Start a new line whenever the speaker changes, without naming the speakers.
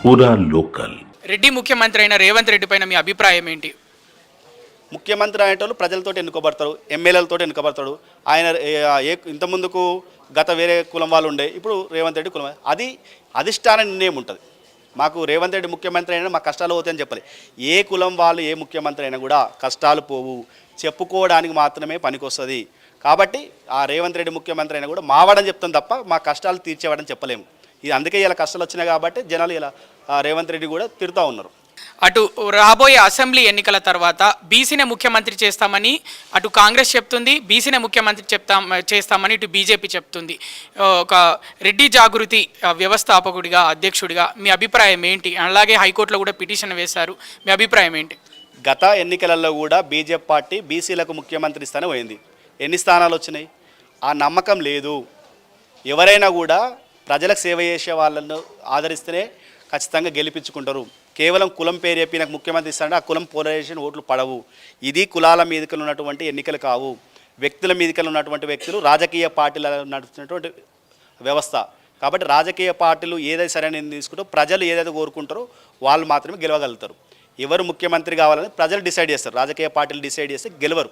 పూరా లోకల్.
రెడ్డి ముఖ్యమంత్రి అయిన రేవంత్ రెడ్డి పైన మీ అభిప్రాయం ఏంటి?
ముఖ్యమంత్రి అనేటోళ్ళు ప్రజలతో ఎన్నుకోబడతారు, ఎమ్మెల్యేలతో ఎన్నుకోబడతాడు. ఆయన ఇంతకుముందుకు గత వేరే కులం వాళ్ళు ఉండే, ఇప్పుడు రేవంత్ రెడ్డి కులం. అది అధిష్టాన నిర్ణయం ఉంటుంది. మాకు రేవంత్ రెడ్డి ముఖ్యమంత్రి అయినా మా కష్టాలు పోతాయని చెప్పాలి. ఏ కులం వాళ్ళు ఏ ముఖ్యమంత్రి అయినా కూడా కష్టాలు పోవు, చెప్పుకోవడానికి మాత్రమే పనికొస్తుంది. కాబట్టి ఆ రేవంత్ రెడ్డి ముఖ్యమంత్రి అయినా కూడా మావాడని చెప్తాం తప్ప మా కష్టాలు తీర్చేవాడని చెప్పలేము. ఇది అందుకే ఇలా కష్టాలు వచ్చినాయి కాబట్టి జనాలు ఇలా రేవంత్ రెడ్డి కూడా తిడుతూ ఉన్నారు.
అటు రాబోయే అసెంబ్లీ ఎన్నికల తర్వాత బీసీనే ముఖ్యమంత్రి చేస్తామని అటు కాంగ్రెస్ చెప్తుంది, బీసీనే ముఖ్యమంత్రి చేస్తామని ఇటు బీజేపీ చెప్తుంది. ఒక రెడ్డి జాగృతి వ్యవస్థాపకుడిగా అధ్యక్షుడిగా మీ అభిప్రాయం ఏంటి? అలాగే హైకోర్టులో కూడా పిటిషన్ వేశారు, మీ అభిప్రాయం ఏంటి?
గత ఎన్నికలలో కూడా బీజేపీ పార్టీ బీసీలకు ముఖ్యమంత్రి స్థానం పోయింది. ఎన్ని స్థానాలు వచ్చినాయి? ఆ నమ్మకం లేదు. ఎవరైనా కూడా ప్రజలకు సేవ చేసే వాళ్ళను ఆదరిస్తేనే ఖచ్చితంగా గెలిపించుకుంటారు. కేవలం కులం పేరు చెప్పి నాకు ముఖ్యమంత్రి ఇస్తారంటే ఆ కులం పోలరైజేషన్ ఓట్లు పడవు. ఇది కులాల మీదకలు ఉన్నటువంటి ఎన్నికలు కావు, వ్యక్తుల మీదకలు ఉన్నటువంటి వ్యక్తులు, రాజకీయ పార్టీల నడుస్తున్నటువంటి వ్యవస్థ. కాబట్టి రాజకీయ పార్టీలు ఏదైతే సరైన తీసుకుంటారో, ప్రజలు ఏదైతే కోరుకుంటారో వాళ్ళు మాత్రమే గెలవగలుగుతారు. ఎవరు ముఖ్యమంత్రి కావాలని ప్రజలు డిసైడ్ చేస్తారు, రాజకీయ పార్టీలు డిసైడ్ చేస్తే గెలవరు.